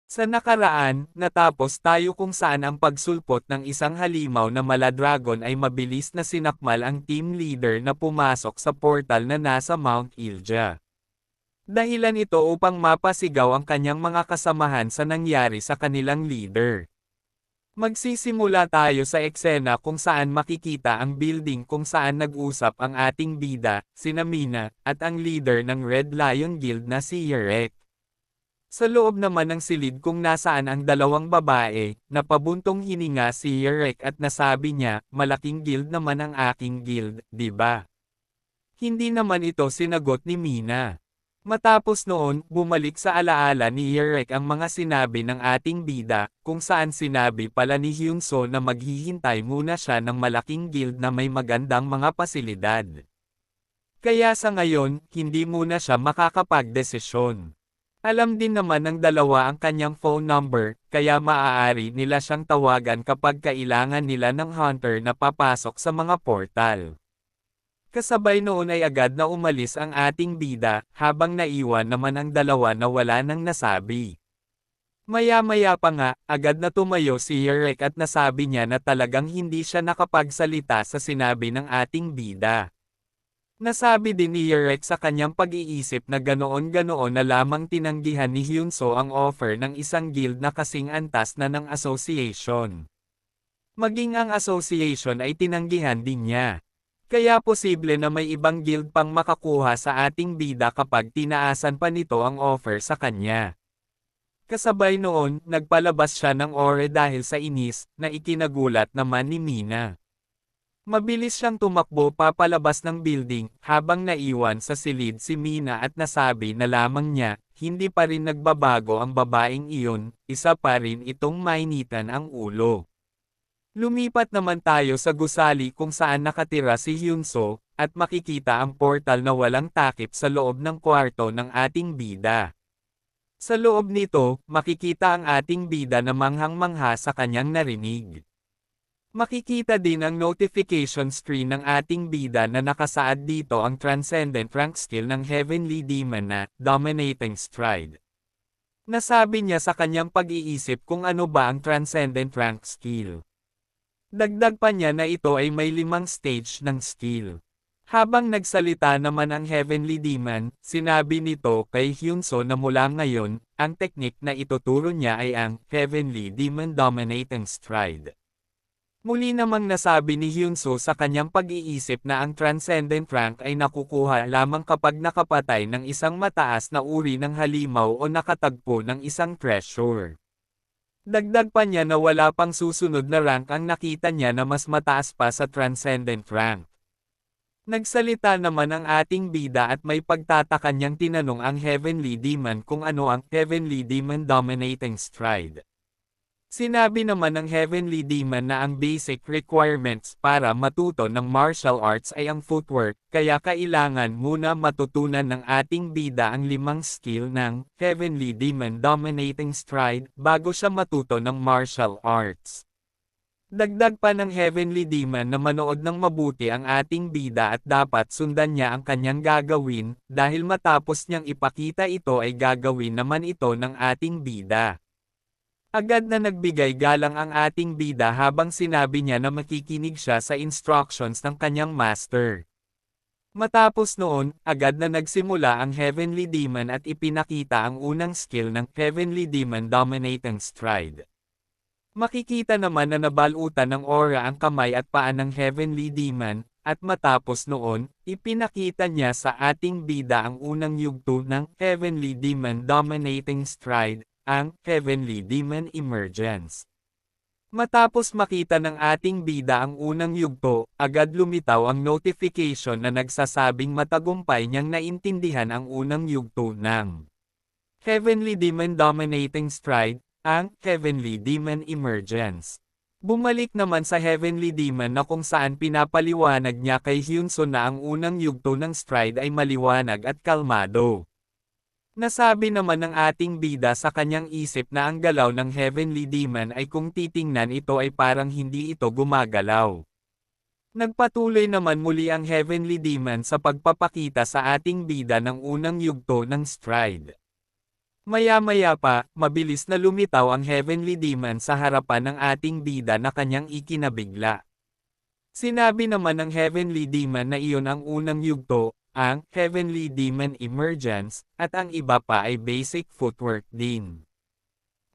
Sa nakaraan, natapos tayo kung saan ang pagsulpot ng isang halimaw na mala-dragon ay mabilis na sinakmal ang team leader na pumasok sa portal na nasa Mount Ilja. Dahilan ito upang mapasigaw ang kanyang mga kasamahan sa nangyari sa kanilang leader. Magsisimula tayo sa eksena kung saan makikita ang building kung saan nag-usap ang ating bida, sina Mina, at ang leader ng Red Lion Guild na si Yerek. Sa loob naman ng silid kung nasaan ang dalawang babae, napabuntong hininga si Yerek at nasabi niya, malaking guild naman ang aking guild, di ba? Hindi naman ito sinagot ni Mina. Matapos noon, bumalik sa alaala ni Yerek ang mga sinabi ng ating bida, kung saan sinabi pala ni Hyunso na maghihintay muna siya ng malaking guild na may magandang mga pasilidad. Kaya sa ngayon, hindi muna siya makakapagdesisyon. Alam din naman ng dalawa ang kanyang phone number, kaya maaari nila siyang tawagan kapag kailangan nila ng hunter na papasok sa mga portal. Kasabay noon ay agad na umalis ang ating bida, habang naiwan naman ang dalawa na wala nang nasabi. Maya-maya pa nga, agad na tumayo si Yerek at nasabi niya na talagang hindi siya nakapagsalita sa sinabi ng ating bida. Nasabi din ni Yerek sa kanyang pag-iisip na ganoon-ganoon na lamang tinanggihan ni Hyunso ang offer ng isang guild na kasing antas na ng association. Maging ang association ay tinanggihan din niya. Kaya posible na may ibang guild pang makakuha sa ating bida kapag tinaasan pa nito ang offer sa kanya. Kasabay noon, nagpalabas siya ng ore dahil sa inis, na ikinagulat naman ni Mina. Mabilis siyang tumakbo papalabas ng building, habang naiwan sa silid si Mina at nasabi na lamang niya, hindi pa rin nagbabago ang babaeng iyon, isa pa rin itong mainitan ang ulo. Lumipat naman tayo sa gusali kung saan nakatira si Hyunso, at makikita ang portal na walang takip sa loob ng kwarto ng ating bida. Sa loob nito, makikita ang ating bida na manghang-mangha sa kanyang narinig. Makikita din ang notification screen ng ating bida na nakasaad dito ang Transcendent Rank skill ng Heavenly Demon na Dominating Stride. Nasabi niya sa kanyang pag-iisip kung ano ba ang Transcendent Rank skill. Dagdag pa niya na ito ay may 5 stage ng skill. Habang nagsalita naman ang Heavenly Demon, sinabi nito kay Hyunso na mula ngayon, ang teknik na ituturo niya ay ang Heavenly Demon Dominating Stride. Muli namang nasabi ni Hyunso sa kanyang pag-iisip na ang Transcendent Rank ay nakukuha lamang kapag nakapatay ng isang mataas na uri ng halimaw o nakatagpo ng isang treasure. Dagdag pa niya na wala pang susunod na rank ang nakita niya na mas mataas pa sa Transcendent Rank. Nagsalita naman ang ating bida at may pagtataka niyang tinanong ang Heavenly Demon kung ano ang Heavenly Demon Dominating Stride. Sinabi naman ng Heavenly Demon na ang basic requirements para matuto ng martial arts ay ang footwork, kaya kailangan muna matutunan ng ating bida ang 5 skill ng Heavenly Demon Dominating Stride bago siya matuto ng martial arts. Dagdag pa ng Heavenly Demon na manood ng mabuti ang ating bida at dapat sundan niya ang kanyang gagawin, dahil matapos niyang ipakita ito ay gagawin naman ito ng ating bida. Agad na nagbigay galang ang ating bida habang sinabi niya na makikinig siya sa instructions ng kanyang master. Matapos noon, agad na nagsimula ang Heavenly Demon at ipinakita ang unang skill ng Heavenly Demon Dominating Stride. Makikita naman na nabalutan ng aura ang kamay at paa ng Heavenly Demon, at matapos noon, ipinakita niya sa ating bida ang unang yugto ng Heavenly Demon Dominating Stride, ang Heavenly Demon Emergence. Matapos makita ng ating bida ang unang yugto, agad lumitaw ang notification na nagsasabing matagumpay niyang naintindihan ang unang yugto ng Heavenly Demon Dominating Stride, ang Heavenly Demon Emergence. Bumalik naman sa Heavenly Demon na kung saan pinapaliwanag niya kay Hyunso na ang unang yugto ng stride ay maliwanag at kalmado. Nasabi naman ng ating bida sa kanyang isip na ang galaw ng Heavenly Demon ay kung titingnan ito ay parang hindi ito gumagalaw. Nagpatuloy naman muli ang Heavenly Demon sa pagpapakita sa ating bida ng unang yugto ng stride. Maya-maya pa, mabilis na lumitaw ang Heavenly Demon sa harapan ng ating bida na kanyang ikinabigla. Sinabi naman ng Heavenly Demon na iyon ang unang yugto, ang Heavenly Demon Emergence, at ang iba pa ay basic footwork din.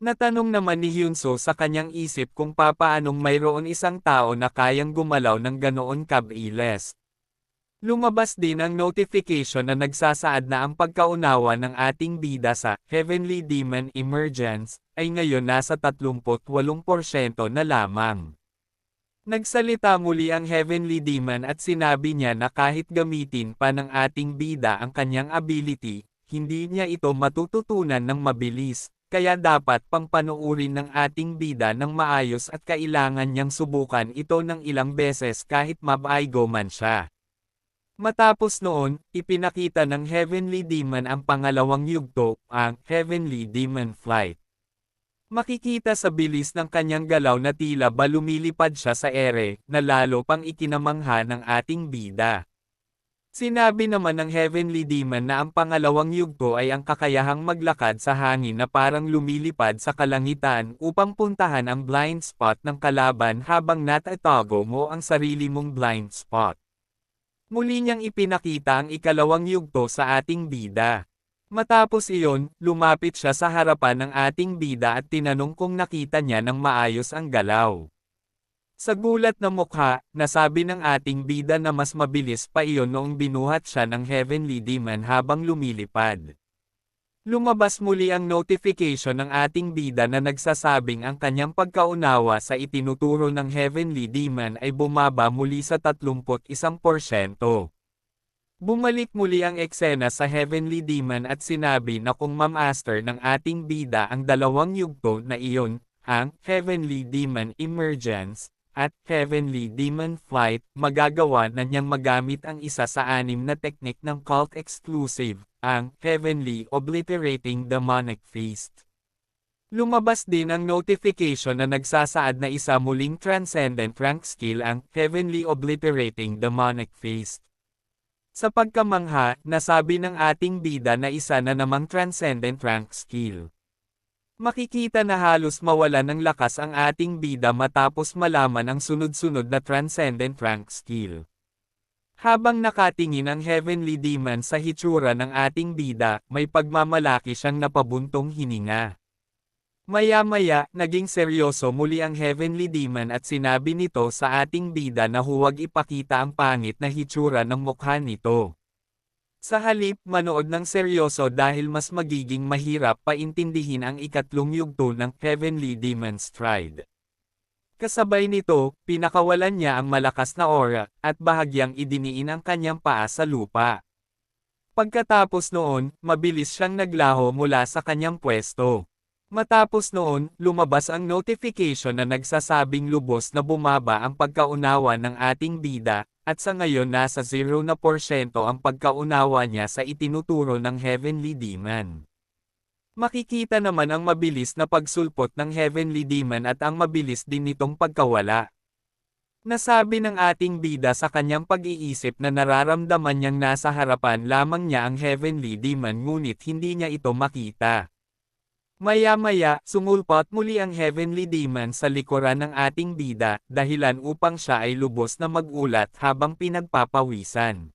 Natanong naman ni Hyunso sa kanyang isip kung papaanong mayroon isang tao na kayang gumalaw ng ganoon kabilis. Lumabas din ang notification na nagsasaad na ang pagkaunawa ng ating bida sa Heavenly Demon Emergence ay ngayon nasa 38% na lamang. Nagsalita muli ang Heavenly Demon at sinabi niya na kahit gamitin pa ng ating bida ang kanyang ability, hindi niya ito matututunan ng mabilis, kaya dapat pang panuurin ng ating bida ng maayos at kailangan niyang subukan ito ng ilang beses kahit mabaigo man siya. Matapos noon, ipinakita ng Heavenly Demon ang pangalawang yugto, ang Heavenly Demon Flight. Makikita sa bilis ng kanyang galaw na tila ba lumilipad siya sa ere, na lalo pang ikinamangha ng ating bida. Sinabi naman ng Heavenly Demon na ang pangalawang yugto ay ang kakayahang maglakad sa hangin na parang lumilipad sa kalangitan upang puntahan ang blind spot ng kalaban habang natatago mo ang sarili mong blind spot. Muli niyang ipinakita ang ikalawang yugto sa ating bida. Matapos iyon, lumapit siya sa harapan ng ating bida at tinanong kung nakita niya ng maayos ang galaw. Sa gulat na mukha, nasabi ng ating bida na mas mabilis pa iyon noong binuhat siya ng Heavenly Demon habang lumilipad. Lumabas muli ang notification ng ating bida na nagsasabing ang kanyang pagkaunawa sa itinuturo ng Heavenly Demon ay bumaba muli sa 31%. Bumalik muli ang eksena sa Heavenly Demon at sinabi na kung mamaster ng ating bida ang dalawang yugto na iyon, ang Heavenly Demon Emergence at Heavenly Demon Flight, magagawa na niyang magamit ang isa sa 6 na teknik ng cult exclusive, ang Heavenly Obliterating Demonic Feast. Lumabas din ang notification na nagsasaad na isa muling transcendent rank skill ang Heavenly Obliterating Demonic Feast. Sa pagkamangha, nasabi ng ating bida na isa na namang transcendent rank skill. Makikita na halos mawala ng lakas ang ating bida matapos malaman ang sunod-sunod na transcendent rank skill. Habang nakatingin ang Heavenly Demon sa hitsura ng ating bida, may pagmamalaki siyang napabuntong hininga. Maya-maya, naging seryoso muli ang Heavenly Demon at sinabi nito sa ating bida na huwag ipakita ang pangit na hitsura ng mukha nito. Sa halip, manood ng seryoso dahil mas magiging mahirap paintindihin ang ikatlong yugto ng Heavenly Demon Stride. Kasabay nito, pinakawalan niya ang malakas na aura, at bahagyang idiniin ang kanyang paa sa lupa. Pagkatapos noon, mabilis siyang naglaho mula sa kanyang pwesto. Matapos noon, lumabas ang notification na nagsasabing lubos na bumaba ang pagkaunawa ng ating bida, at sa ngayon nasa 0% ang pagkaunawa niya sa itinuturo ng Heavenly Demon. Makikita naman ang mabilis na pagsulpot ng Heavenly Demon at ang mabilis din nitong pagkawala. Nasabi ng ating bida sa kanyang pag-iisip na nararamdaman niyang nasa harapan lamang niya ang Heavenly Demon ngunit hindi niya ito makita. Maya-maya, sumulpot muli ang Heavenly Demon sa likuran ng ating bida, dahilan upang siya ay lubos na magulat habang pinagpapawisan.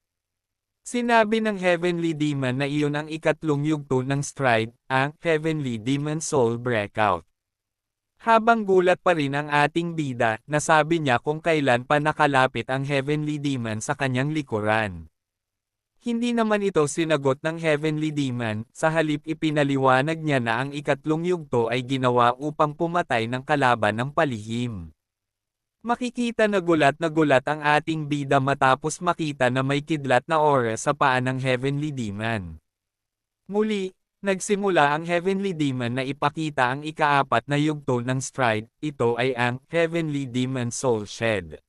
Sinabi ng Heavenly Demon na iyon ang ikatlong yugto ng stride, ang Heavenly Demon Soul Breakout. Habang gulat pa rin ang ating bida, nasabi niya kung kailan pa nakalapit ang Heavenly Demon sa kanyang likuran. Hindi naman ito sinagot ng Heavenly Demon, sa halip ipinaliwanag niya na ang ikatlong yugto ay ginawa upang pumatay ng kalaban ng palihim. Makikita na gulat ang ating bida matapos makita na may kidlat na aura sa paa ng Heavenly Demon. Muli, nagsimula ang Heavenly Demon na ipakita ang ikaapat na yugto ng stride, ito ay ang Heavenly Demon Soul Shed.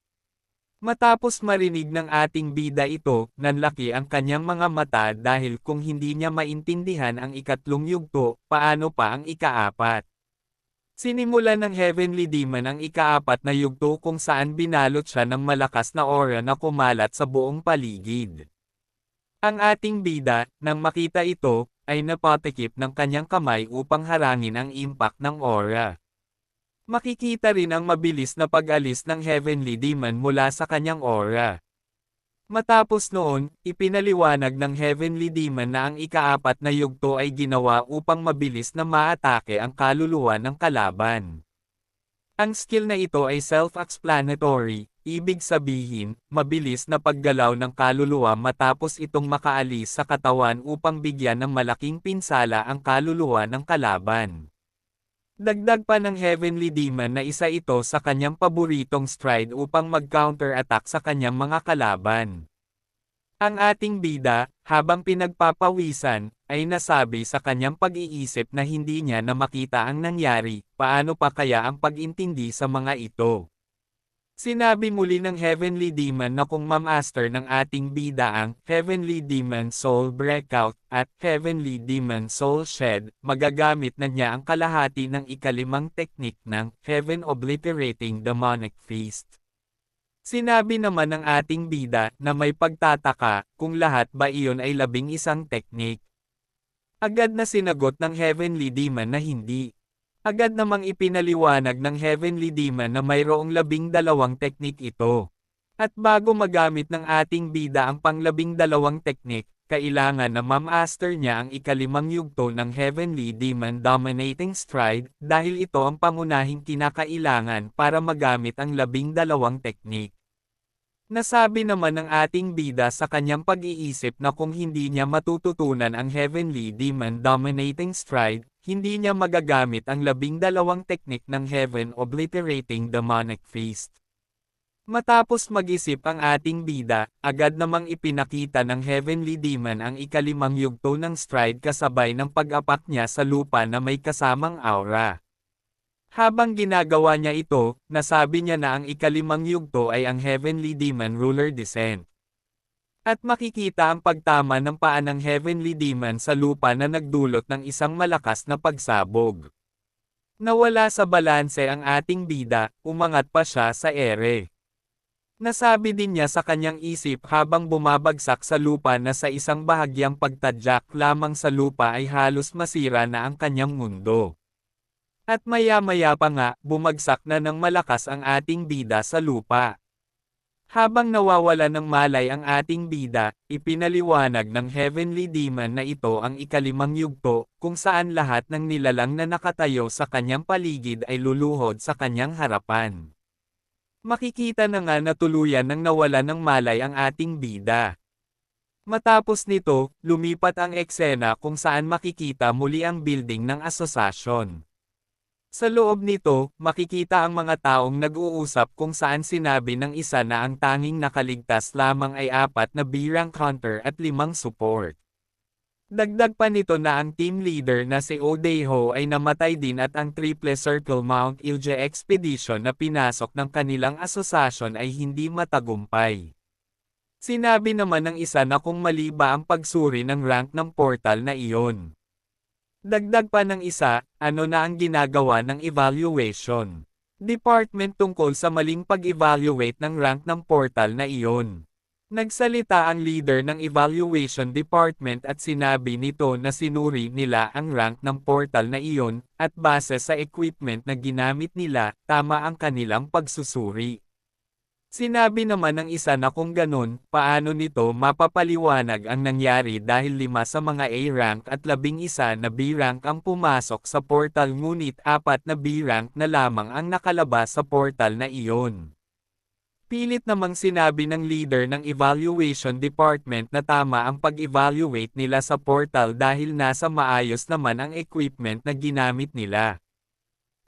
Matapos marinig ng ating bida ito, nanlaki ang kanyang mga mata dahil kung hindi niya maintindihan ang ikatlong yugto, paano pa ang ikaapat? Sinimulan ng Heavenly Demon ang ikaapat na yugto kung saan binalot siya ng malakas na aura na kumalat sa buong paligid. Ang ating bida, nang makita ito, ay napatikip ng kanyang kamay upang harangin ang impact ng aura. Makikita rin ang mabilis na pag-alis ng Heavenly Demon mula sa kanyang aura. Matapos noon, ipinaliwanag ng Heavenly Demon na ang ikaapat na yugto ay ginawa upang mabilis na maatake ang kaluluwa ng kalaban. Ang skill na ito ay self-explanatory, ibig sabihin, mabilis na paggalaw ng kaluluwa matapos itong makaalis sa katawan upang bigyan ng malaking pinsala ang kaluluwa ng kalaban. Dagdag pa ng Heavenly Demon na isa ito sa kanyang paboritong stride upang mag-counter-attack sa kanyang mga kalaban. Ang ating bida, habang pinagpapawisan, ay nasabi sa kanyang pag-iisip na hindi niya na makita ang nangyari, paano pa kaya ang pag-intindi sa mga ito. Sinabi muli ng Heavenly Demon na kung ma-master ng ating bida ang Heavenly Demon Soul Breakout at Heavenly Demon Soul Shed, magagamit na niya ang kalahati ng ikalimang teknik ng Heaven Obliterating Demonic Feast. Sinabi naman ng ating bida na may pagtataka kung lahat ba iyon ay 11 teknik. Agad na sinagot ng Heavenly Demon na hindi. Agad namang ipinaliwanag ng Heavenly Demon na mayroong 12 teknik ito. At bago magamit ng ating bida ang pang-12 teknik, kailangan na ma-master niya ang ikalimang yugto ng Heavenly Demon Dominating Stride dahil ito ang pangunahing kinakailangan para magamit ang 12 teknik. Nasabi naman ng ating bida sa kanyang pag-iisip na kung hindi niya matututunan ang Heavenly Demon Dominating Stride, hindi niya magagamit ang 12 teknik ng Heaven Obliterating Demonic Feast. Matapos mag-isip ang ating bida, agad namang ipinakita ng Heavenly Demon ang ikalimang yugto ng stride kasabay ng pag-apak niya sa lupa na may kasamang aura. Habang ginagawa niya ito, nasabi niya na ang ikalimang yugto ay ang Heavenly Demon Ruler Descent. At makikita ang pagtama ng paa ng Heavenly Demon sa lupa na nagdulot ng isang malakas na pagsabog. Nawala sa balanse ang ating bida, umangat pa siya sa ere. Nasabi din niya sa kanyang isip habang bumabagsak sa lupa na sa isang bahagyang pagtadyak lamang sa lupa ay halos masira na ang kanyang mundo. At maya-maya pa nga, bumagsak na ng malakas ang ating bida sa lupa. Habang nawawala ng malay ang ating bida, ipinaliwanag ng Heavenly Demon na ito ang ikalimang yugto, kung saan lahat ng nilalang na nakatayo sa kanyang paligid ay luluhod sa kanyang harapan. Makikita na nga na tuluyan nang nawala ng malay ang ating bida. Matapos nito, lumipat ang eksena kung saan makikita muli ang building ng asosasyon. Sa loob nito, makikita ang mga taong nag-uusap kung saan sinabi ng isa na ang tanging nakaligtas lamang ay 4 na B-rank hunter at 5 support. Dagdag pa nito na ang team leader na si Odeho ay namatay din at ang Triple Circle Mount Ilja Expedition na pinasok ng kanilang asosasyon ay hindi matagumpay. Sinabi naman ng isa na kung mali ba ang pagsuri ng rank ng portal na iyon. Dagdag pa ng isa, ano na ang ginagawa ng evaluation department tungkol sa maling pag-evaluate ng rank ng portal na iyon. Nagsalita ang leader ng evaluation department at sinabi nito na sinuri nila ang rank ng portal na iyon, at base sa equipment na ginamit nila, tama ang kanilang pagsusuri. Sinabi naman ng isa na kung ganun, paano nito mapapaliwanag ang nangyari dahil 5 sa mga A-rank at 11 na B-rank ang pumasok sa portal ngunit 4 na B-rank na lamang ang nakalabas sa portal na iyon. Pilit namang sinabi ng leader ng evaluation department na tama ang pag-evaluate nila sa portal dahil nasa maayos naman ang equipment na ginamit nila.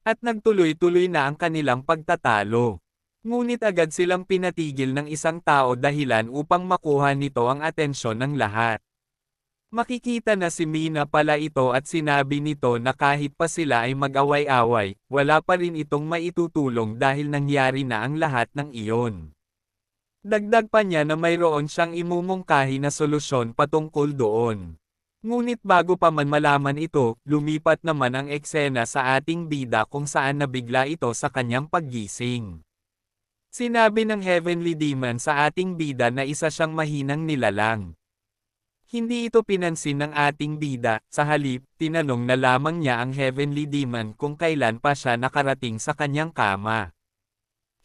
At nagtuloy-tuloy na ang kanilang pagtatalo. Ngunit agad silang pinatigil ng isang tao dahilan upang makuha nito ang atensyon ng lahat. Makikita na si Mina pala ito at sinabi nito na kahit pa sila ay mag-away-away, wala pa rin itong maitutulong dahil nangyari na ang lahat ng iyon. Dagdag pa niya na mayroon siyang imumungkahi na solusyon patungkol doon. Ngunit bago pa man malaman ito, lumipat naman ang eksena sa ating bida kung saan nabigla ito sa kanyang paggising. Sinabi ng Heavenly Demon sa ating bida na isa siyang mahinang nilalang. Hindi ito pinansin ng ating bida, sa halip, tinanong na lamang niya ang Heavenly Demon kung kailan pa siya nakarating sa kanyang kama.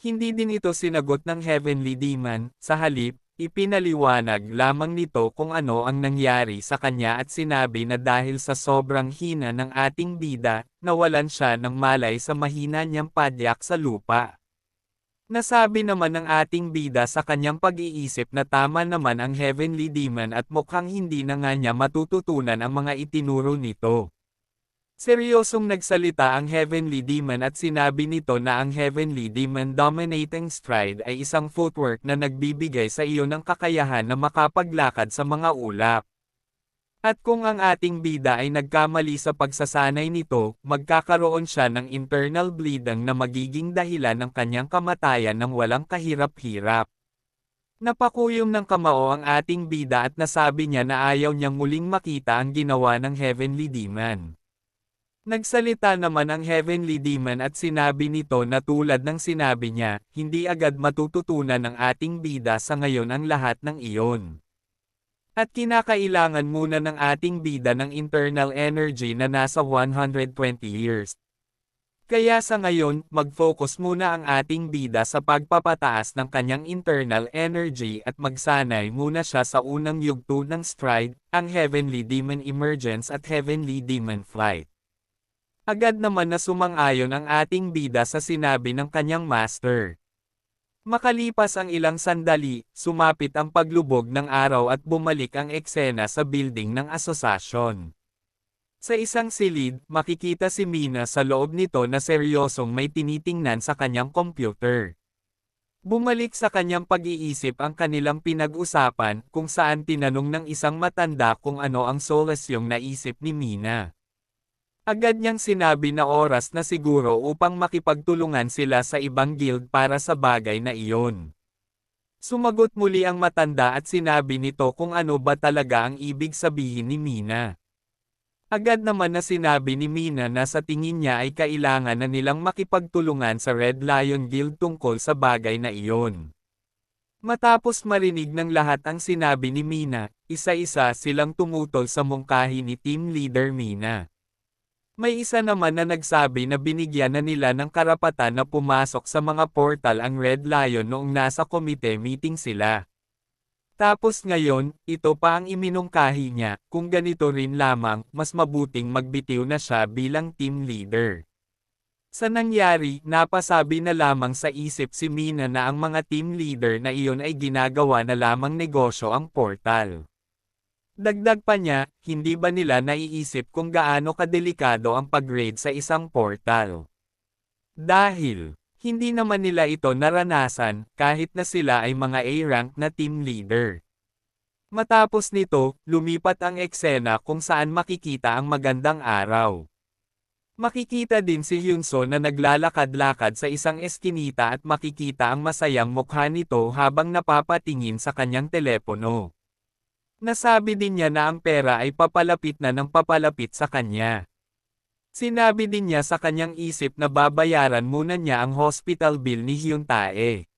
Hindi din ito sinagot ng Heavenly Demon, sa halip, ipinaliwanag lamang nito kung ano ang nangyari sa kanya at sinabi na dahil sa sobrang hina ng ating bida, nawalan siya ng malay sa mahina niyang padyak sa lupa. Nasabi naman ng ating bida sa kanyang pag-iisip na tama naman ang Heavenly Demon at mukhang hindi na nga niya matututunan ang mga itinuro nito. Seryosong nagsalita ang Heavenly Demon at sinabi nito na ang Heavenly Demon Dominating Stride ay isang footwork na nagbibigay sa iyo ng kakayahan na makapaglakad sa mga ulap. At kung ang ating bida ay nagkamali sa pagsasanay nito, magkakaroon siya ng internal bleeding na magiging dahilan ng kanyang kamatayan ng walang kahirap-hirap. Napakuyom ng kamao ang ating bida at nasabi niya na ayaw niyang muling makita ang ginawa ng Heavenly Demon. Nagsalita naman ang Heavenly Demon at sinabi nito na tulad ng sinabi niya, hindi agad matututunan ng ating bida sa ngayon ang lahat ng iyon. At kinakailangan muna ng ating bida ng internal energy na nasa 120 years. Kaya sa ngayon, mag-focus muna ang ating bida sa pagpapataas ng kanyang internal energy at magsanay muna siya sa unang yugto ng stride, ang Heavenly Demon Emergence at Heavenly Demon Flight. Agad naman na sumang-ayon ang ating bida sa sinabi ng kanyang master. Makalipas ang ilang sandali, sumapit ang paglubog ng araw at bumalik ang eksena sa building ng asosasyon. Sa isang silid, makikita si Mina sa loob nito na seryosong may tinitingnan sa kanyang computer. Bumalik sa kanyang pag-iisip ang kanilang pinag-usapan kung saan tinanong ng isang matanda kung ano ang solasyong naisip ni Mina. Agad niyang sinabi na oras na siguro upang makipagtulungan sila sa ibang guild para sa bagay na iyon. Sumagot muli ang matanda at sinabi nito kung ano ba talaga ang ibig sabihin ni Mina. Agad naman na sinabi ni Mina na sa tingin niya ay kailangan na nilang makipagtulungan sa Red Lion Guild tungkol sa bagay na iyon. Matapos marinig ng lahat ang sinabi ni Mina, isa-isa silang tumutol sa mungkahi ni Team Leader Mina. May isa naman na nagsabi na binigyan na nila ng karapatan na pumasok sa mga portal ang Red Lion noong nasa komite meeting sila. Tapos ngayon, ito pa ang iminungkahi niya, kung ganito rin lamang, mas mabuting magbitiw na siya bilang team leader. Sa nangyari, napasabi na lamang sa isip si Mina na ang mga team leader na iyon ay ginagawa na lamang negosyo ang portal. Dagdag pa niya, hindi ba nila naiisip kung gaano kadelikado ang pag-raid sa isang portal? Dahil, hindi naman nila ito naranasan, kahit na sila ay mga A-rank na team leader. Matapos nito, lumipat ang eksena kung saan makikita ang magandang araw. Makikita din si Hyunso na naglalakad-lakad sa isang eskinita at makikita ang masayang mukha nito habang napapatingin sa kanyang telepono. Nasabi din niya na ang pera ay papalapit na ng papalapit sa kanya. Sinabi din niya sa kanyang isip na babayaran muna niya ang hospital bill ni Hyuntae.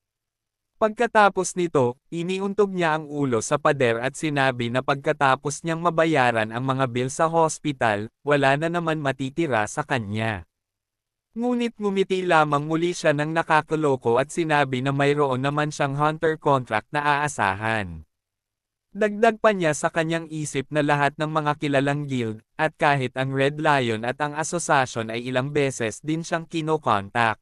Pagkatapos nito, iniuntog niya ang ulo sa pader at sinabi na pagkatapos niyang mabayaran ang mga bill sa hospital, wala na naman matitira sa kanya. Ngunit ngumiti lamang muli siya ng nakakaloko at sinabi na mayroon naman siyang hunter contract na aasahan. Dagdag pa niya sa kanyang isip na lahat ng mga kilalang guild, at kahit ang Red Lion at ang asosasyon ay ilang beses din siyang kinokontak.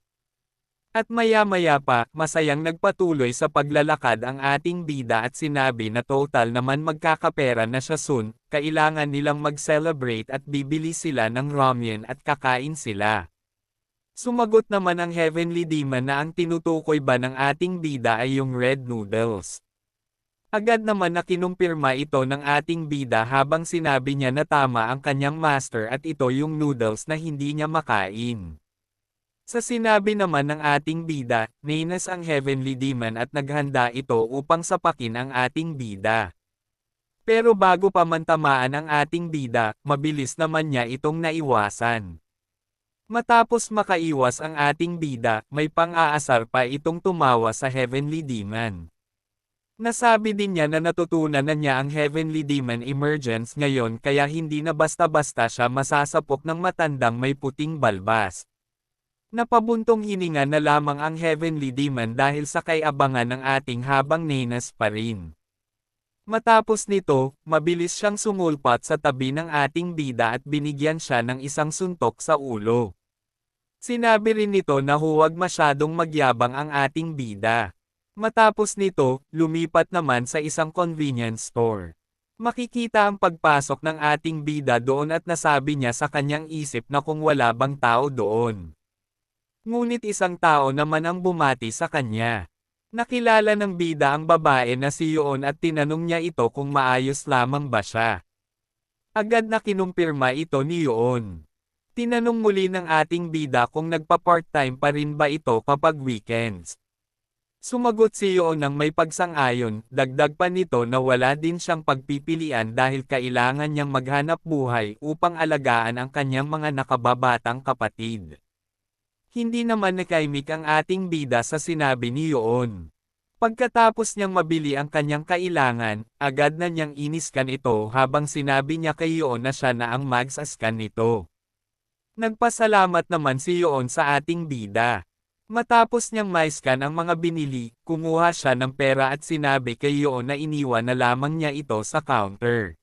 At maya-maya pa, masayang nagpatuloy sa paglalakad ang ating bida at sinabi na total naman magkakapera na siya soon, kailangan nilang mag-celebrate at bibili sila ng ramen at kakain sila. Sumagot naman ang Heavenly Demon na ang tinutukoy ba ng ating bida ay yung red noodles. Agad naman na kinumpirma ito ng ating bida habang sinabi niya na tama ang kanyang master at ito yung noodles na hindi niya makain. Sa sinabi naman ng ating bida, nainas ang Heavenly Demon at naghanda ito upang sapakin ang ating bida. Pero bago pa man tamaan ang ating bida, mabilis naman niya itong naiwasan. Matapos makaiwas ang ating bida, may pang-aasar pa itong tumawa sa Heavenly Demon. Nasabi din niya na natutunan na niya ang Heavenly Demon Emergence ngayon kaya hindi na basta-basta siya masasapok ng matandang may puting balbas. Napabuntong hininga na lamang ang Heavenly Demon dahil sa kay-abangan ng ating habang nenas pa rin. Matapos nito, mabilis siyang sumulpat sa tabi ng ating bida at binigyan siya ng isang suntok sa ulo. Sinabi rin nito na huwag masyadong magyabang ang ating bida. Matapos nito, lumipat naman sa isang convenience store. Makikita ang pagpasok ng ating bida doon at nasabi niya sa kanyang isip na kung wala bang tao doon. Ngunit isang tao naman ang bumati sa kanya. Nakilala ng bida ang babae na si Yoon at tinanong niya ito kung maayos lamang ba siya. Agad na kinumpirma ito ni Yoon. Tinanong muli ng ating bida kung nagpa-part-time pa rin ba ito kapag weekends. Sumagot si Yoon ng may pagsang-ayon, dagdag pa nito na wala din siyang pagpipilian dahil kailangan niyang maghanap buhay upang alagaan ang kanyang mga nakababatang kapatid. Hindi naman nakaimik ang ating bida sa sinabi ni Yoon. Pagkatapos niyang mabili ang kanyang kailangan, agad na niyang iniskan ito habang sinabi niya kay Yoon na siya na ang magsaskan nito. Nagpasalamat naman si Yoon sa ating bida. Matapos niyang maiskan ang mga binili, kumuha siya ng pera at sinabi kay Yoon na iniwan na lamang niya ito sa counter.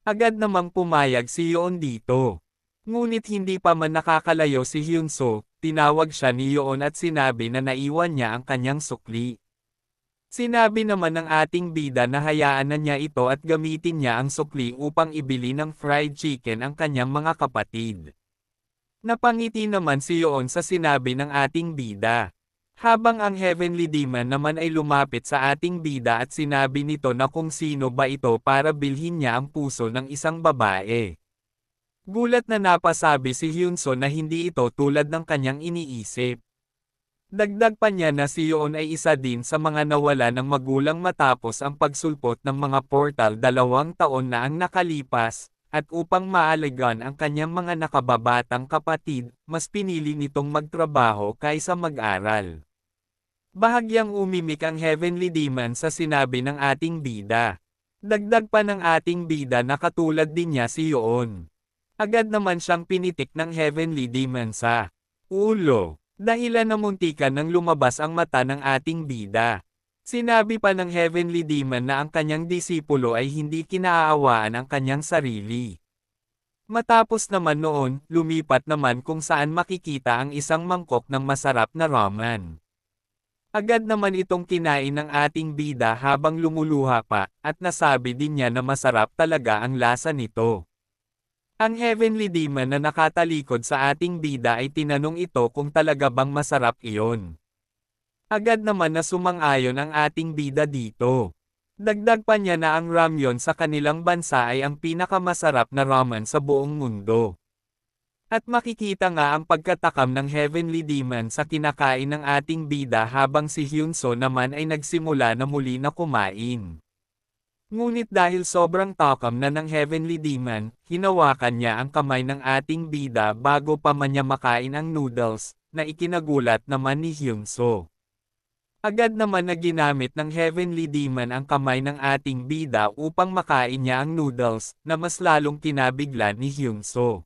Agad namang pumayag si Yoon dito. Ngunit hindi pa man nakakalayo si Hyunso, tinawag siya ni Yoon at sinabi na naiwan niya ang kanyang sukli. Sinabi naman ng ating bida na hayaan na niya ito at gamitin niya ang sukli upang ibili ng fried chicken ang kanyang mga kapatid. Napangiti naman si Yoon sa sinabi ng ating bida. Habang ang Heavenly Demon naman ay lumapit sa ating bida at sinabi nito na kung sino ba ito para bilhin niya ang puso ng isang babae. Gulat na napasabi si Hyunso na hindi ito tulad ng kanyang iniisip. Dagdag pa niya na si Yoon ay isa din sa mga nawala ng magulang matapos ang pagsulpot ng mga portal 2 taon na ang nakalipas. At upang maalagaan ang kanyang mga nakababatang kapatid, mas pinili nitong magtrabaho kaysa mag-aral. Bahagyang umimik ang Heavenly Demon sa sinabi ng ating bida. Dagdag pa ng ating bida na katulad din niya si Yoon. Agad naman siyang pinitik ng Heavenly Demon sa ulo, dahilan na muntikan nang lumabas ang mata ng ating bida. Sinabi pa ng Heavenly Demon na ang kanyang disipulo ay hindi kinaaawaan ang kanyang sarili. Matapos naman noon, lumipat naman kung saan makikita ang isang mangkok ng masarap na ramen. Agad naman itong kinain ng ating bida habang lumuluha pa, at nasabi din niya na masarap talaga ang lasa nito. Ang Heavenly Demon na nakatalikod sa ating bida ay tinanong ito kung talaga bang masarap iyon. Agad naman na sumang-ayon ang ating bida dito. Dagdag pa niya na ang ramyun sa kanilang bansa ay ang pinakamasarap na ramen sa buong mundo. At makikita nga ang pagkatakam ng Heavenly Demon sa kinakain ng ating bida habang si Hyunso naman ay nagsimula na muli na kumain. Ngunit dahil sobrang takam na ng Heavenly Demon, hinawakan niya ang kamay ng ating bida bago pa man niya makain ang noodles, na ikinagulat naman ni Hyunso. Agad naman na ginamit ng Heavenly Demon ang kamay ng ating bida upang makain niya ang noodles, na mas lalong kinabigla ni Hyunso.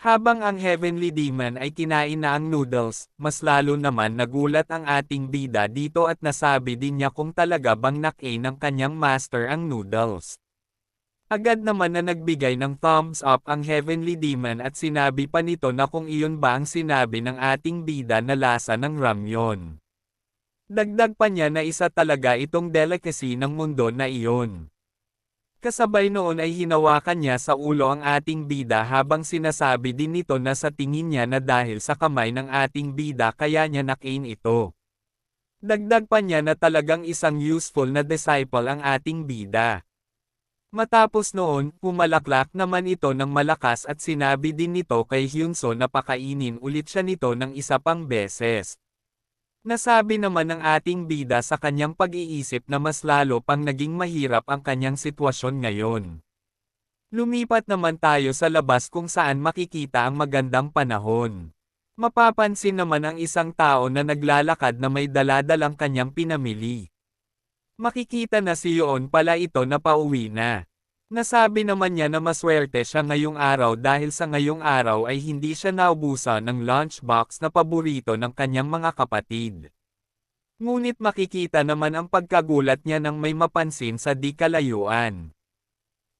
Habang ang Heavenly Demon ay kinain na ang noodles, mas lalo naman nagulat ang ating bida dito at nasabi din niya kung talaga bang nakain ng kanyang master ang noodles. Agad naman na nagbigay ng thumbs up ang Heavenly Demon at sinabi pa nito na kung iyon ba ang sinabi ng ating bida na lasa ng ramyun. Dagdag pa niya na isa talaga itong delicacy ng mundo na iyon. Kasabay noon ay hinawakan niya sa ulo ang ating bida habang sinasabi din nito na sa tingin niya na dahil sa kamay ng ating bida kaya niya nakain ito. Dagdag pa niya na talagang isang useful na disciple ang ating bida. Matapos noon, pumalaklak naman ito ng malakas at sinabi din nito kay Hyunso na pakainin ulit siya nito ng isa pang beses. Nasabi naman ng ating bida sa kanyang pag-iisip na mas lalo pang naging mahirap ang kanyang sitwasyon ngayon. Lumipat naman tayo sa labas kung saan makikita ang magandang panahon. Mapapansin naman ang isang tao na naglalakad na may dala-dalang kanyang pinamili. Makikita na si Yoon pala ito na pauwi na. Nasabi naman niya na maswerte siya ngayong araw dahil sa ngayong araw ay hindi siya naubusan ng lunchbox na paborito ng kanyang mga kapatid. Ngunit makikita naman ang pagkagulat niya nang may mapansin sa di kalayuan.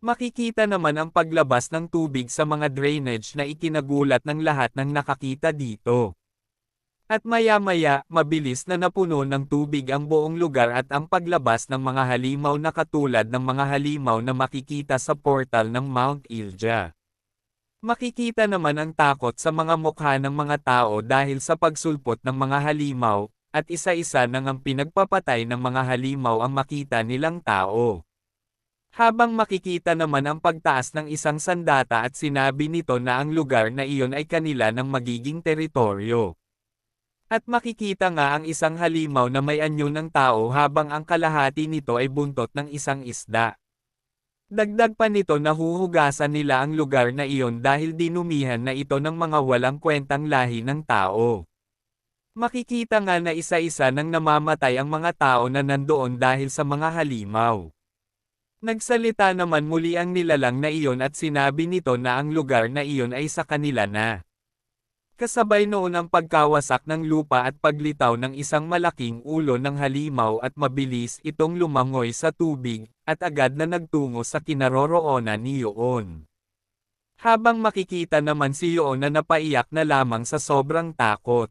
Makikita naman ang paglabas ng tubig sa mga drainage na ikinagulat ng lahat ng nakakita dito. At maya-maya, mabilis na napuno ng tubig ang buong lugar at ang paglabas ng mga halimaw na katulad ng mga halimaw na makikita sa portal ng Mount Ilja. Makikita naman ang takot sa mga mukha ng mga tao dahil sa pagsulpot ng mga halimaw, at isa-isa nang ang pinagpapatay ng mga halimaw ang makita nilang tao. Habang makikita naman ang pagtaas ng isang sandata at sinabi nito na ang lugar na iyon ay kanila ng magiging teritoryo. At makikita nga ang isang halimaw na may anyo ng tao habang ang kalahati nito ay buntot ng isang isda. Dagdag pa nito na huhugasan nila ang lugar na iyon dahil dinumihan na ito ng mga walang kwentang lahi ng tao. Makikita nga na isa-isa nang namamatay ang mga tao na nandoon dahil sa mga halimaw. Nagsalita naman muli ang nilalang na iyon at sinabi nito na ang lugar na iyon ay sa kanila na. Kasabay noon ang pagkawasak ng lupa at paglitaw ng isang malaking ulo ng halimaw at mabilis itong lumangoy sa tubig, at agad na nagtungo sa kinaroroonan ni Yoon. Habang makikita naman si Yoon na napaiyak na lamang sa sobrang takot.